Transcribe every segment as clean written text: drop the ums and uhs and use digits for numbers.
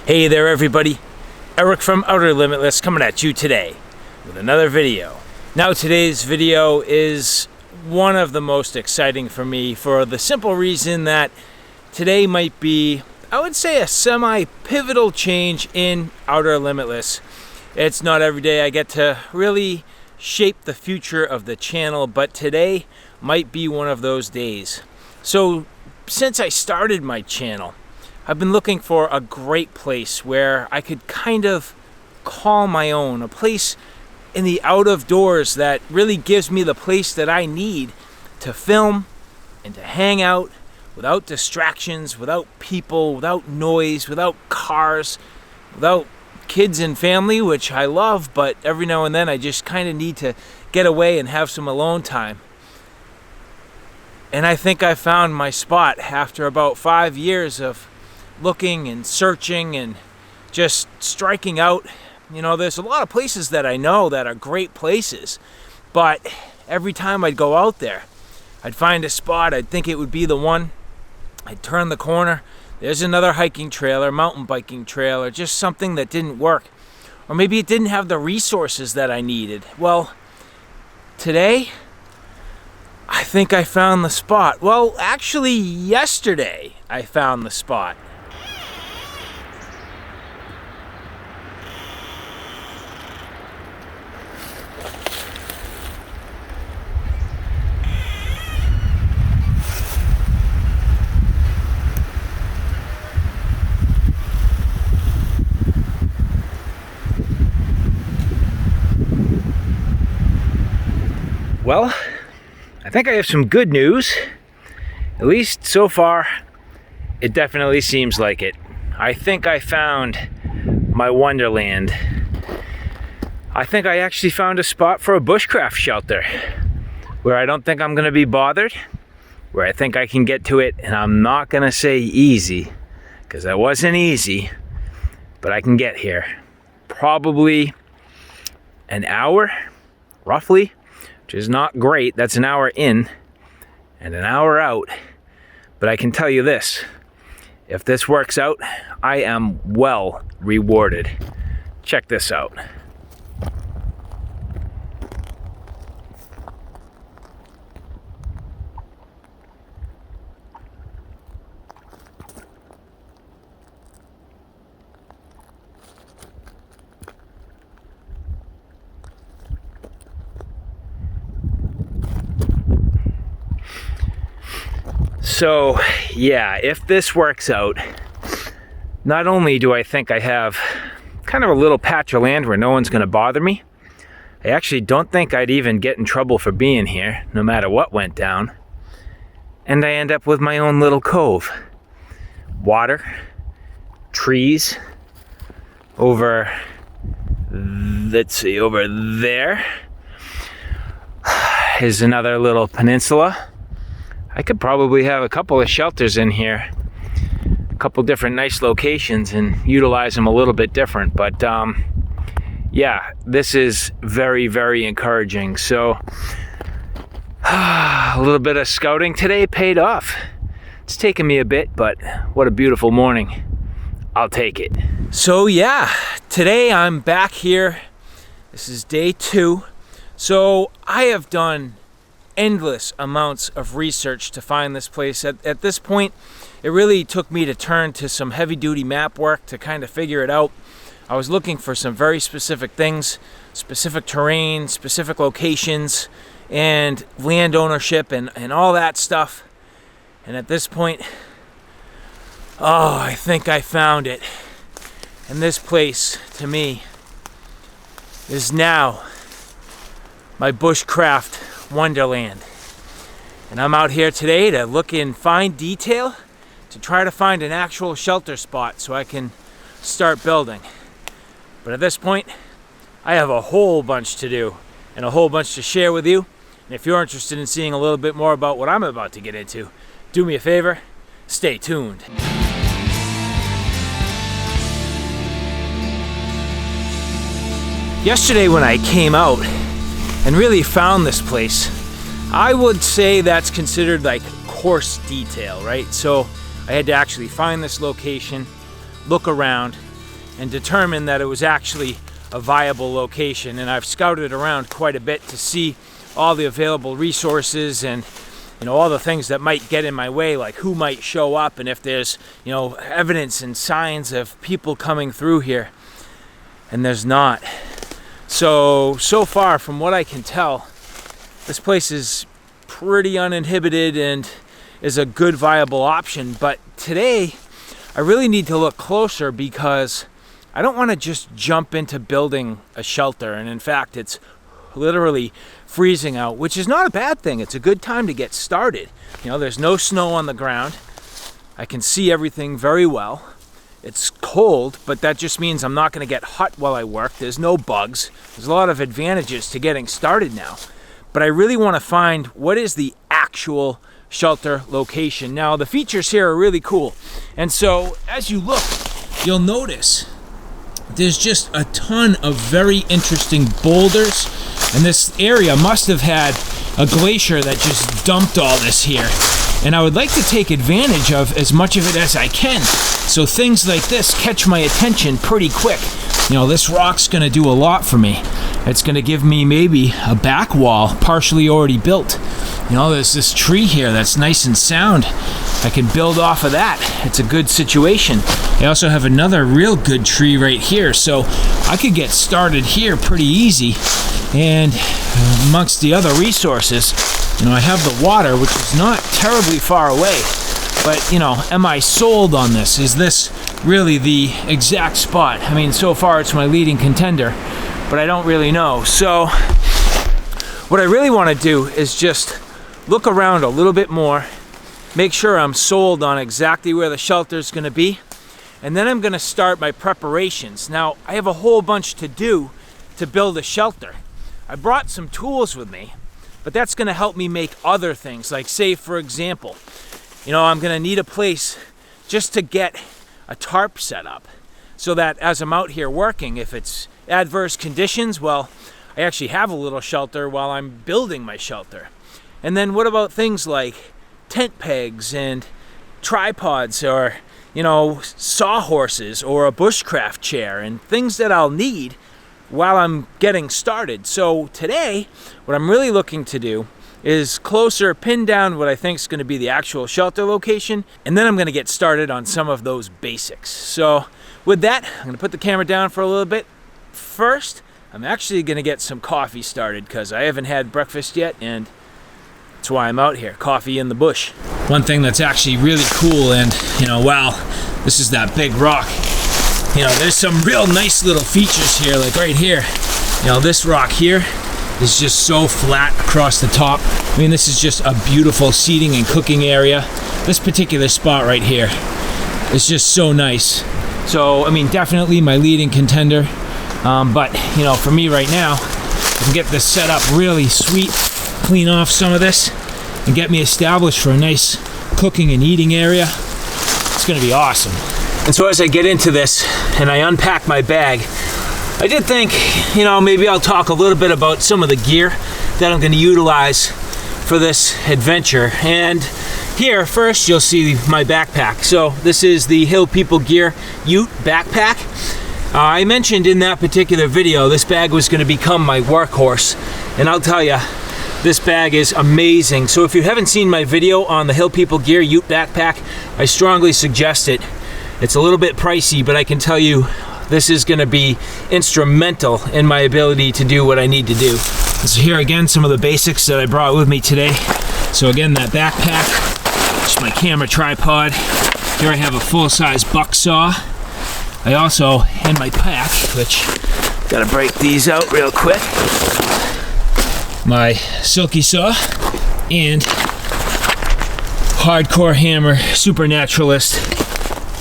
Hey there everybody, Eric from Outer Limitless coming at you today with another video. Now today's video is one of the most exciting for me for the simple reason that today might be, I would say, a semi-pivotal change in Outer Limitless. It's not every day I get to really shape the future of the channel, but today might be one of those days. So since I started my channel, I've been looking for a great place where I could kind of call my own, a place in the out of doors that really gives me the place that I need to film and to hang out without distractions, without people, without noise, without cars, without kids and family, which I love, but every now and then I just kind of need to get away and have some alone time. And I think I found my spot after about 5 years of looking and searching and just striking out. You know, there's a lot of places that I know that are great places, but every time I'd go out there, I'd find a spot, I'd think it would be the one, I'd turn the corner, there's another hiking trail or mountain biking trail or just something that didn't work. Or maybe it didn't have the resources that I needed. Well, today, I think I found the spot. Well, actually, yesterday I found the spot. Well, I think I have some good news. At least so far, it definitely seems like it. I think I found my Wonderland. I think I actually found a spot for a bushcraft shelter where I don't think I'm gonna be bothered, where I think I can get to it, and I'm not gonna say easy, because that wasn't easy, but I can get here. Probably an hour, roughly, which is not great. That's an hour in and an hour out. But I can tell you this, if this works out, I am well rewarded. Check this out. So yeah, if this works out, not only do I think I have kind of a little patch of land where no one's going to bother me, I actually don't think I'd even get in trouble for being here, no matter what went down. And I end up with my own little cove. Water, trees, over, let's see, over there is another little peninsula. I could probably have a couple of shelters in here, a couple different nice locations, and utilize them a little bit different. But yeah, this is very, very encouraging. So a little bit of scouting today paid off. It's taken me a bit, but what a beautiful morning. I'll take it. So yeah, today I'm back here. This is day 2. So I have done endless amounts of research to find this place. At this point, it really took me to turn to some heavy-duty map work to kind of figure it out. I was looking for some very specific things, specific terrain, specific locations, and land ownership and all that stuff. And at this point, oh, I think I found it. And this place, to me, is now my bushcraft Wonderland. And I'm out here today to look in fine detail to try to find an actual shelter spot so I can start building. But at this point, I have a whole bunch to do and a whole bunch to share with you. And if you're interested in seeing a little bit more about what I'm about to get into, do me a favor, stay tuned. Yesterday when I came out and really found this place, I would say that's considered like coarse detail, right? So I had to actually find this location, look around, and determined that it was actually a viable location. And I've scouted around quite a bit to see all the available resources and, you know, all the things that might get in my way, like who might show up and if there's, you know, evidence and signs of people coming through here. And there's not. So far, from what I can tell, this place is pretty uninhibited and is a good viable option. But today, I really need to look closer because I don't want to just jump into building a shelter. And in fact, it's literally freezing out, which is not a bad thing. It's a good time to get started. You know, there's no snow on the ground. I can see everything very well. It's cold, but that just means I'm not going to get hot while I work. There's no bugs. There's a lot of advantages to getting started now. But I really want to find what is the actual shelter location. Now, the features here are really cool. And so, as you look, you'll notice there's just a ton of very interesting boulders. And this area must have had a glacier that just dumped all this here. And I would like to take advantage of as much of it as I can. So things like this catch my attention pretty quick. You know, this rock's gonna do a lot for me. It's gonna give me maybe a back wall partially already built. You know, there's this tree here that's nice and sound. I can build off of that. It's a good situation. I also have another real good tree right here, so I could get started here pretty easy. And amongst the other resources, you know, I have the water, which is not terribly far away. But, you know, am I sold on this? Is this really the exact spot? I mean, so far it's my leading contender, but I don't really know. So what I really want to do is just look around a little bit more, make sure I'm sold on exactly where the shelter is going to be, and then I'm going to start my preparations. Now, I have a whole bunch to do to build a shelter. I brought some tools with me, but that's going to help me make other things. Like, say, for example, you know, I'm going to need a place just to get a tarp set up so that as I'm out here working, if it's adverse conditions, well, I actually have a little shelter while I'm building my shelter. And then what about things like tent pegs and tripods, or, you know, sawhorses, or a bushcraft chair, and things that I'll need while I'm getting started. So today, what I'm really looking to do is pin down what I think is going to be the actual shelter location, and then I'm going to get started on some of those basics. So with that, I'm going to put the camera down for a little bit. First, I'm actually going to get some coffee started because I haven't had breakfast yet, and that's why I'm out here, coffee in the bush. One thing that's actually really cool, and, you know, wow, this is that big rock. You know, there's some real nice little features here, like right here. You know, this rock here is just so flat across the top. I mean, this is just a beautiful seating and cooking area. This particular spot right here is just so nice. So, I mean, definitely my leading contender. But, you know, for me right now, I can get this set up really sweet, clean off some of this, and get me established for a nice cooking and eating area. It's gonna be awesome. And so as I get into this and I unpack my bag, I did think, you know, maybe I'll talk a little bit about some of the gear that I'm going to utilize for this adventure. And here, first, you'll see my backpack. So this is the Hill People Gear Ute backpack. I mentioned in that particular video, this bag was going to become my workhorse. And I'll tell you, this bag is amazing. So if you haven't seen my video on the Hill People Gear Ute backpack, I strongly suggest it. It's a little bit pricey, but I can tell you this is going to be instrumental in my ability to do what I need to do. So here again, some of the basics that I brought with me today. So again, that backpack, just my camera tripod. Here I have a full-size buck saw. I also, in my pack, which, gotta break these out real quick, my silky saw and Hardcore Hammer Supernaturalist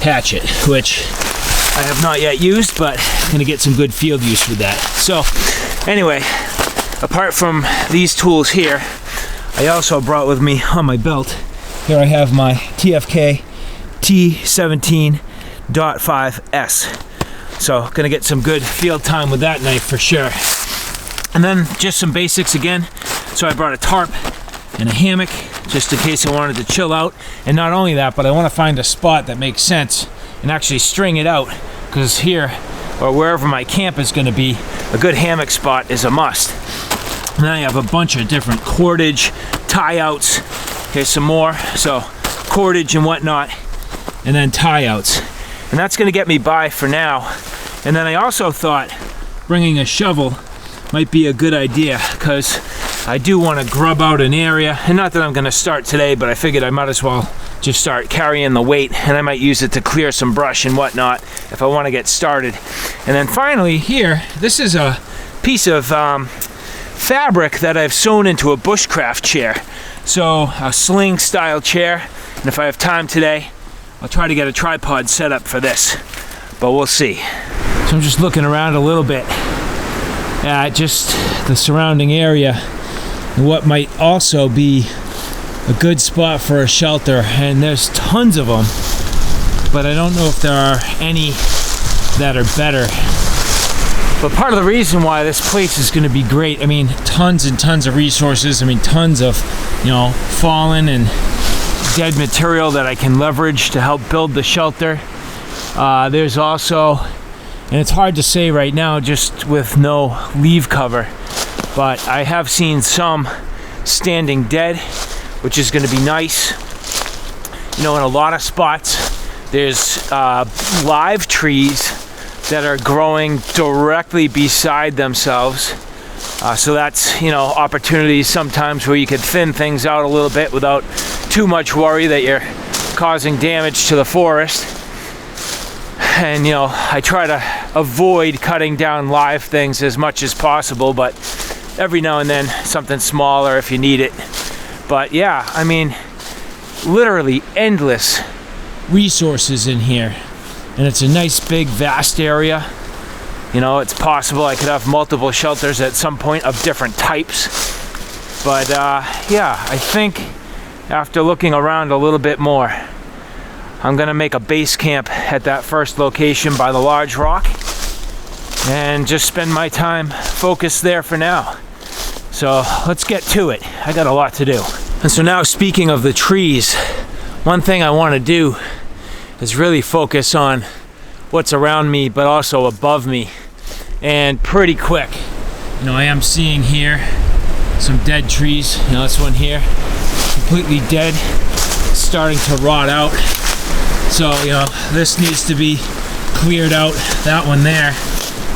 hatchet, which I have not yet used, but I'm gonna get some good field use with that. So anyway, apart from these tools here, I also brought with me on my belt, here I have my TFK T17.5S. So gonna get some good field time with that knife for sure. And then just some basics again. So I brought a tarp and a hammock just in case I wanted to chill out. And not only that, but I want to find a spot that makes sense and actually string it out, because here or wherever my camp is going to be, a good hammock spot is a must. And then I have a bunch of different cordage, tie outs. Here's some more. So cordage and whatnot, and then tie outs. And that's going to get me by for now. And then I also thought bringing a shovel might be a good idea, because I do want to grub out an area. And not that I'm going to start today, but I figured I might as well just start carrying the weight, and I might use it to clear some brush and whatnot if I want to get started. And then finally here, this is a piece of fabric that I've sewn into a bushcraft chair. So a sling style chair, and if I have time today, I'll try to get a tripod set up for this, but we'll see. So I'm just looking around a little bit at just the surrounding area and what might also be a good spot for a shelter, and there's tons of them, but I don't know if there are any that are better. But part of the reason why this place is going to be great, I mean, tons and tons of resources, I mean, tons of, you know, fallen and dead material that I can leverage to help build the shelter. There's also, and it's hard to say right now just with no leaf cover, but I have seen some standing dead, which is going to be nice. You know, in a lot of spots, there's live trees that are growing directly beside themselves. So that's, you know, opportunities sometimes where you could thin things out a little bit without too much worry that you're causing damage to the forest. And, you know, I try to avoid cutting down live things as much as possible, but every now and then something smaller if you need it. But yeah, I mean, literally endless resources in here. And it's a nice big vast area. You know, it's possible I could have multiple shelters at some point of different types. But yeah, I think after looking around a little bit more, I'm gonna make a base camp at that first location by the large rock and just spend my time focused there for now. So let's get to it. I got a lot to do. And so now, speaking of the trees, one thing I want to do is really focus on what's around me, but also above me, and pretty quick. You know, I am seeing here some dead trees. You know, this one here, completely dead, starting to rot out. So, you know, this needs to be cleared out. That one there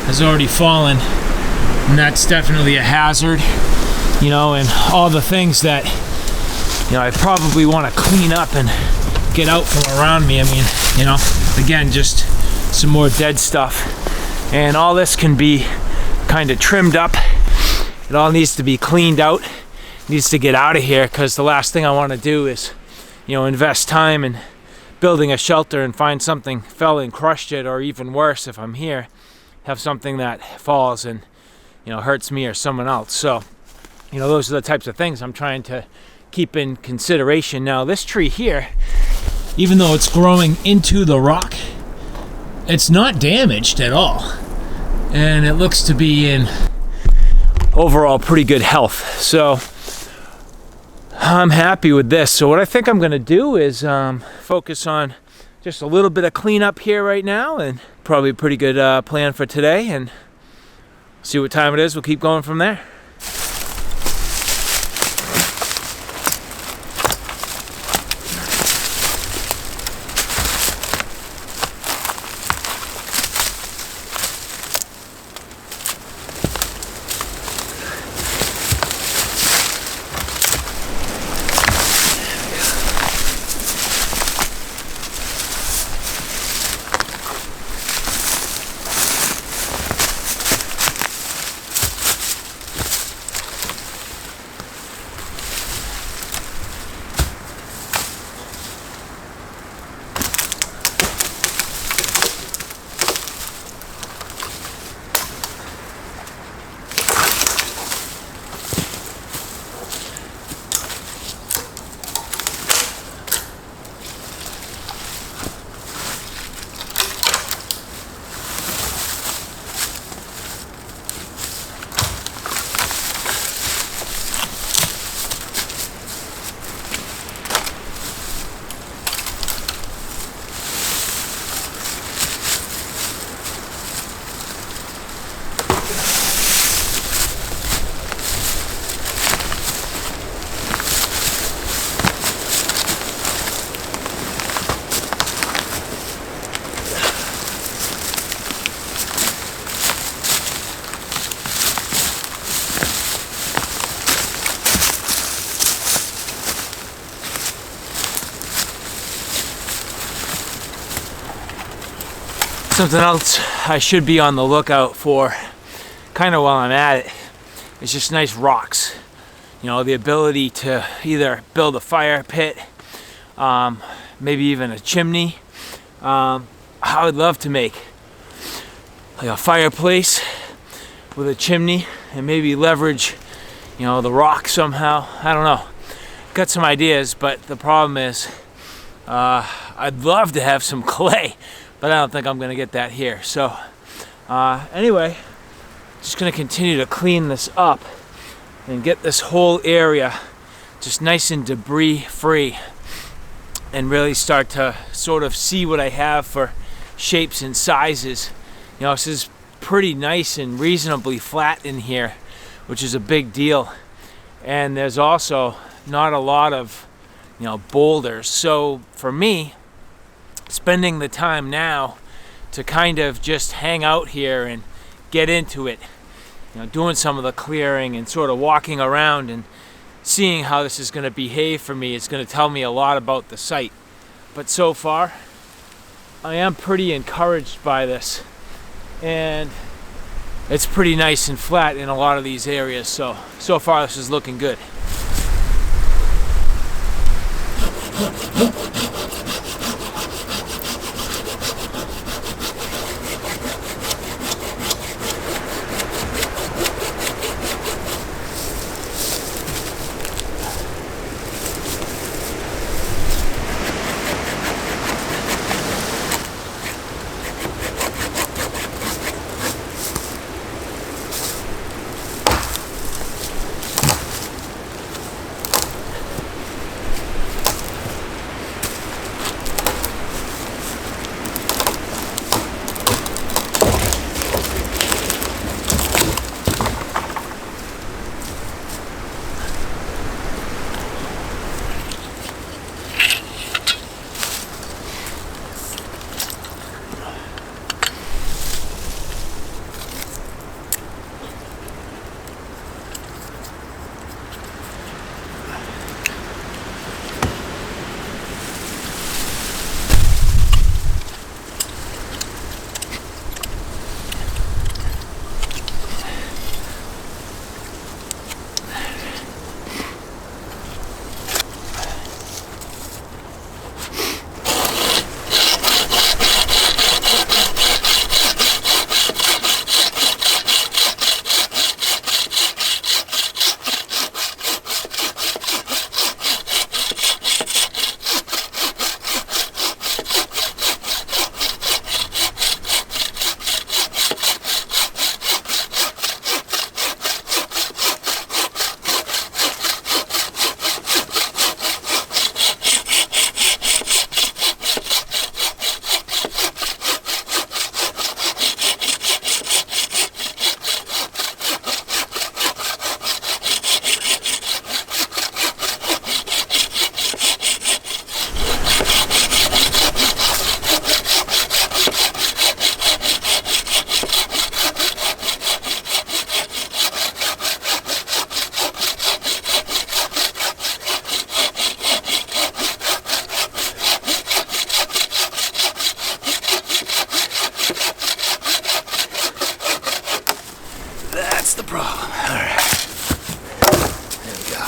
has already fallen, and that's definitely a hazard. You know, and all the things that, you know, I probably want to clean up and get out from around me. I mean, you know, again, just some more dead stuff. And all this can be kind of trimmed up. It all needs to be cleaned out. It needs to get out of here, because the last thing I want to do is, you know, invest time in building a shelter and find something fell and crushed it, or even worse, if I'm here, have something that falls and, you know, hurts me or someone else. So, you know, those are the types of things I'm trying to keep in consideration. Now, this tree here, even though it's growing into the rock, it's not damaged at all, and it looks to be in overall pretty good health. So I'm happy with this. So what I think I'm going to do is focus on just a little bit of cleanup here right now, and probably a pretty good plan for today, and see what time it is. We'll keep going from there. Something else I should be on the lookout for, kind of while I'm at it, is just nice rocks. You know, the ability to either build a fire pit, maybe even a chimney. I would love to make like a fireplace with a chimney and maybe leverage, you know, the rock somehow. I don't know. Got some ideas, but the problem is I'd love to have some clay, but I don't think I'm gonna get that here. So anyway, just gonna continue to clean this up and get this whole area just nice and debris free, and really start to sort of see what I have for shapes and sizes. You know, this is pretty nice and reasonably flat in here, which is a big deal. And there's also not a lot of, you know, boulders. So for me, spending the time now to kind of just hang out here and get into it, you know, doing some of the clearing and sort of walking around and seeing how this is going to behave for me, it's going to tell me a lot about the site. But so far, I am pretty encouraged by this, and it's pretty nice and flat in a lot of these areas. So far this is looking good. That's the problem. All right. There we go.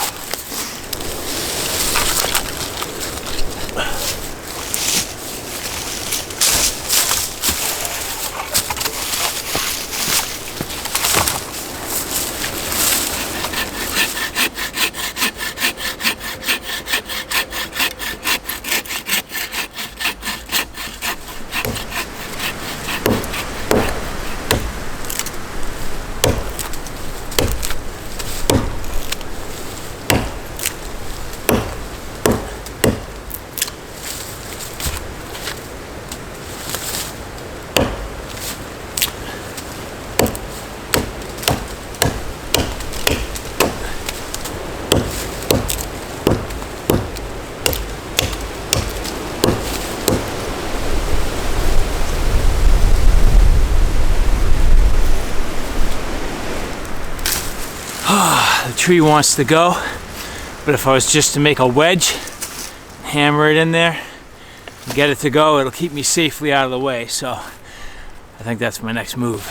The tree wants to go, but if I was just to make a wedge, hammer it in there, and get it to go, it'll keep me safely out of the way. So I think that's my next move.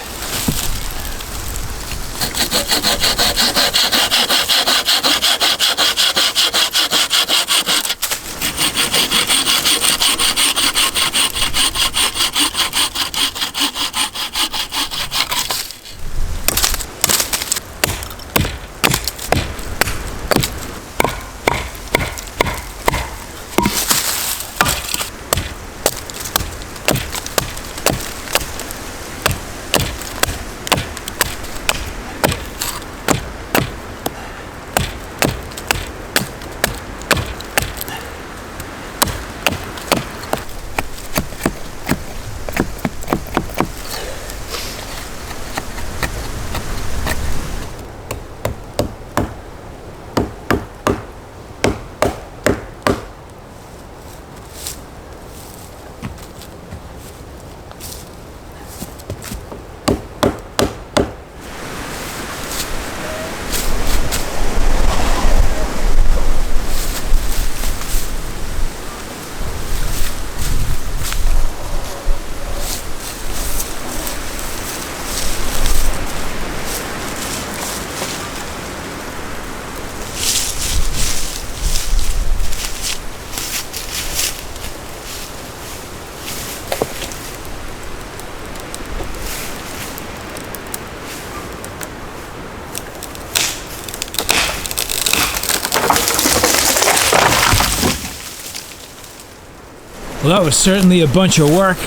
Well, that was certainly a bunch of work,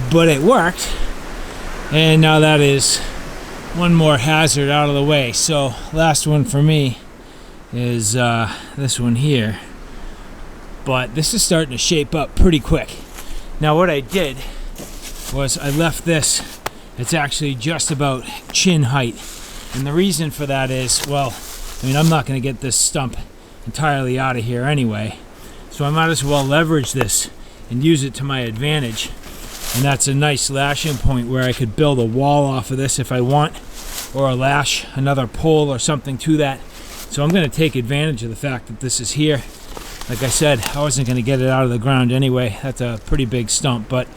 but it worked. And now that is one more hazard out of the way. So last one for me is this one here. But this is starting to shape up pretty quick. Now what I did was I left this, it's actually just about chin height. And the reason for that is, well, I mean, I'm not going to get this stump entirely out of here anyway. So I might as well leverage this and use it to my advantage. And that's a nice lashing point where I could build a wall off of this if I want, or lash another pole or something to that. So I'm going to take advantage of the fact that this is here. Like I said, I wasn't going to get it out of the ground anyway. That's a pretty big stump, but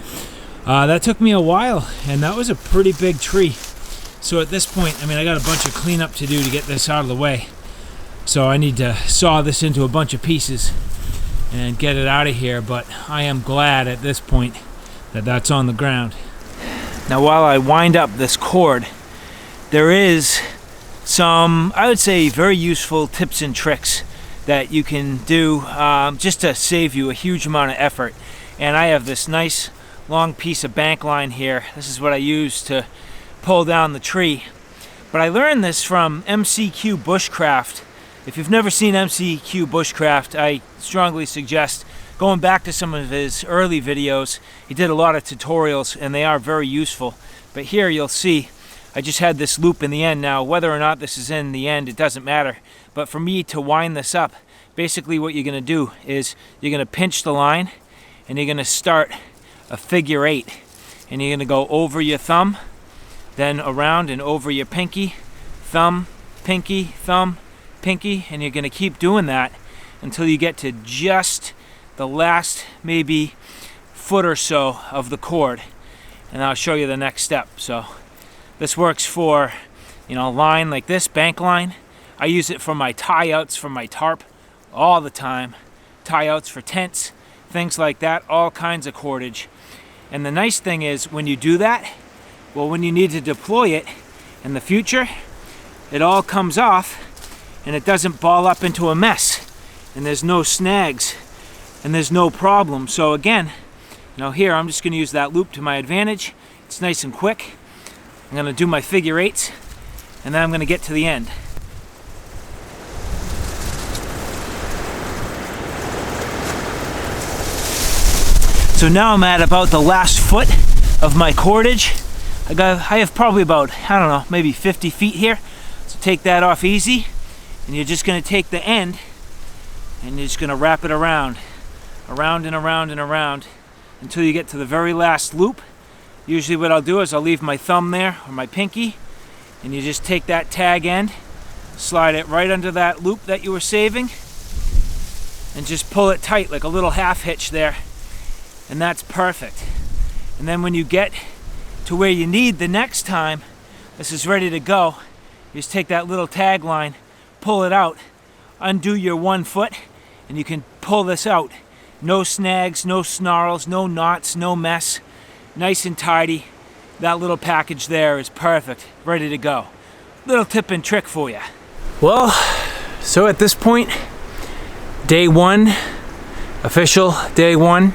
that took me a while, and that was a pretty big tree. So at this point, I mean, I got a bunch of cleanup to do to get this out of the way. So I need to saw this into a bunch of pieces and get it out of here, but I am glad at this point that that's on the ground. Now while I wind up this cord, there is some, I would say, very useful tips and tricks that you can do just to save you a huge amount of effort. And I have this nice long piece of bank line here. This is what I use to pull down the tree. But I learned this from MCQ Bushcraft. If you've never seen MCQ Bushcraft, I strongly suggest going back to some of his early videos. He did a lot of tutorials and they are very useful. But here you'll see I just had this loop in the end. Now whether or not this is in the end, it doesn't matter. But for me to wind this up, basically what you're going to do is you're going to pinch the line and you're going to start a figure 8. And you're going to go over your thumb, then around and over your pinky, thumb, pinky, thumb, pinky, and you're going to keep doing that until you get to just the last maybe foot or so of the cord, and I'll show you the next step. So this works for, you know, a line like this, bank line. I use it for my tie outs for my tarp all the time, tie outs for tents, things like that, all kinds of cordage. And the nice thing is when you do that, well, when you need to deploy it in the future, it all comes off and it doesn't ball up into a mess, and there's no snags and there's no problem. So again, you know, here I'm just going to use that loop to my advantage. It's nice and quick. I'm going to do my figure 8s and then I'm going to get to the end. So now I'm at about the last foot of my cordage. I have probably about, I don't know, maybe 50 feet here. So take that off easy. And you're just going to take the end and you're just going to wrap it around and around and around until you get to the very last loop. Usually what I'll do is I'll leave my thumb there or my pinky, and you just take that tag end, slide it right under that loop that you were saving, and just pull it tight like a little half hitch there, and that's perfect. And then when you get to where you need the next time this is ready to go. You just take that little tag line, pull it out, undo your 1 foot, and you can pull this out. No snags, no snarls, no knots, no mess. Nice and tidy. That little package there is perfect, ready to go. Little tip and trick for you. Well, so at this point, day 1, official day 1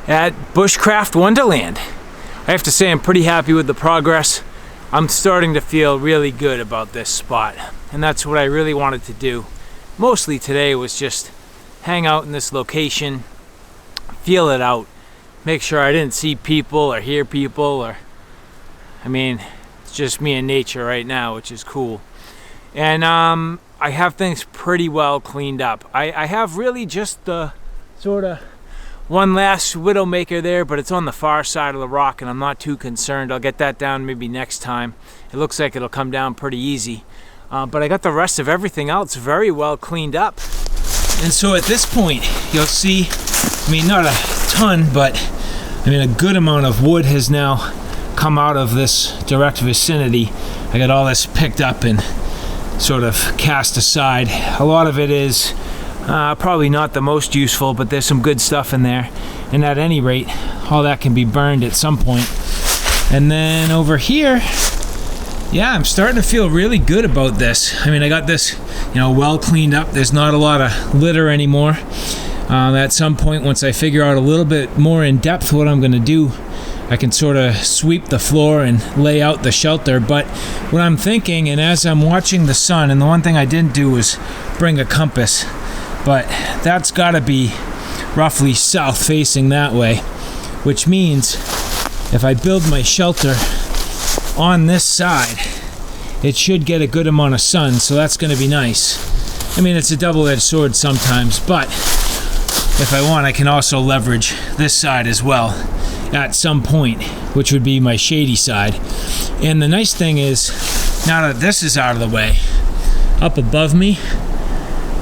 at Bushcraft Wonderland. I have to say I'm pretty happy with the progress. I'm starting to feel really good about this spot, and that's what I really wanted to do. Mostly today was just hang out in this location, feel it out, make sure I didn't see people or hear people, or I mean, it's just me and nature right now, which is cool. And I have things pretty well cleaned up. I have really just the sort of one last widowmaker there, but it's on the far side of the rock and I'm not too concerned. I'll get that down maybe next time. It looks like it'll come down pretty easy. But I got the rest of everything else very well cleaned up. And so at this point, you'll see, I mean, not a ton, but I mean, a good amount of wood has now come out of this direct vicinity. I got all this picked up and sort of cast aside. A lot of it is probably not the most useful, but there's some good stuff in there. And at any rate, all that can be burned at some point. And then over here, yeah, I'm starting to feel really good about this. I mean, I got this, well cleaned up. There's not a lot of litter anymore. At some point, once I figure out a little bit more in depth what I'm going to do, I can sort of sweep the floor and lay out the shelter. But what I'm thinking, and as I'm watching the sun, and the one thing I didn't do was bring a compass, but that's got to be roughly south facing that way, which means if I build my shelter on this side, it should get a good amount of sun, so that's going to be nice. I mean, it's a double-edged sword sometimes, but if I want, I can also leverage this side as well at some point, which would be my shady side. And the nice thing is, now that this is out of the way, up above me,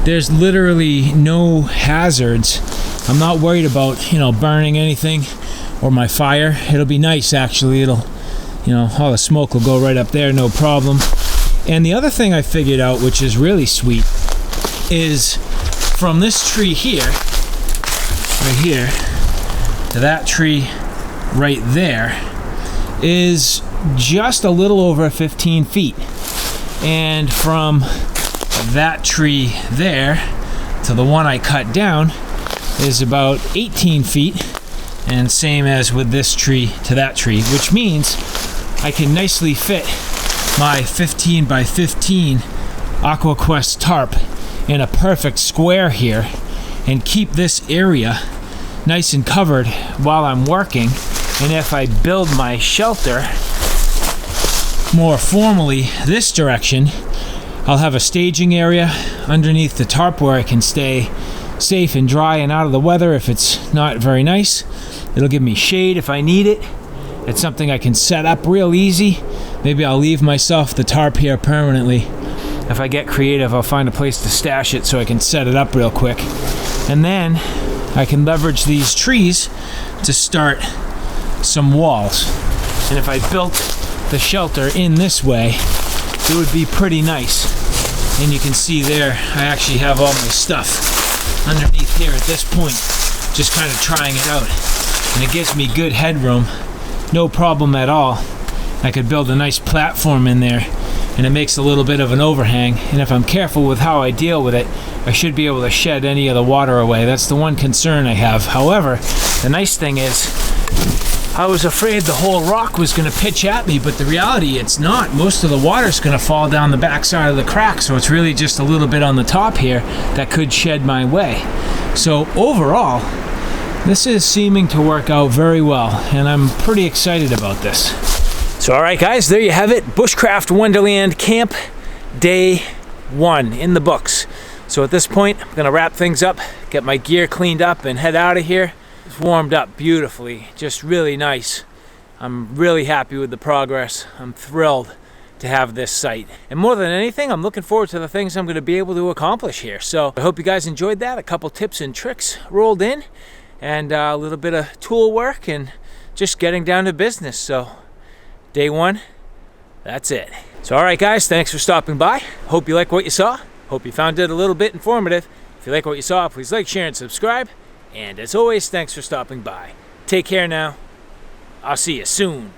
there's literally no hazards. I'm not worried about, burning anything or my fire. It'll be nice, actually. It'll, all the smoke will go right up there, no problem. And the other thing I figured out, which is really sweet, is from this tree here, right here, to that tree right there, is just a little over 15 feet. And from that tree there to the one I cut down is about 18 feet, and same as with this tree to that tree, which means I can nicely fit my 15 by 15 AquaQuest tarp in a perfect square here and keep this area nice and covered while I'm working. And if I build my shelter more formally this direction, I'll have a staging area underneath the tarp where I can stay safe and dry and out of the weather if it's not very nice. It'll give me shade if I need it. It's something I can set up real easy. Maybe I'll leave myself the tarp here permanently. If I get creative, I'll find a place to stash it so I can set it up real quick. And then I can leverage these trees to start some walls. And if I built the shelter in this way, it would be pretty nice. And you can see there, I actually have all my stuff underneath here at this point, just kind of trying it out. And it gives me good headroom, no problem at all. I could build a nice platform in there, and it makes a little bit of an overhang. And if I'm careful with how I deal with it, I should be able to shed any of the water away. That's the one concern I have. However, the nice thing is, I was afraid the whole rock was going to pitch at me, but the reality, it's not. Most of the water's going to fall down the backside of the crack, so it's really just a little bit on the top here that could shed my way. So overall, this is seeming to work out very well, and I'm pretty excited about this. So alright guys, there you have it. Bushcraft Wonderland Camp Day 1 in the books. So at this point, I'm going to wrap things up, get my gear cleaned up, and head out of here. It's warmed up beautifully, just really nice. I'm really happy with the progress. I'm thrilled to have this site. And more than anything, I'm looking forward to the things I'm going to be able to accomplish here. So I hope you guys enjoyed that. A couple tips and tricks rolled in, and a little bit of tool work, and just getting down to business. So Day one, that's it. So all right guys, thanks for stopping by. Hope you like what you saw. Hope you found it a little bit informative. If you like what you saw, please like, share, and subscribe. And as always, thanks for stopping by. Take care now. I'll see you soon.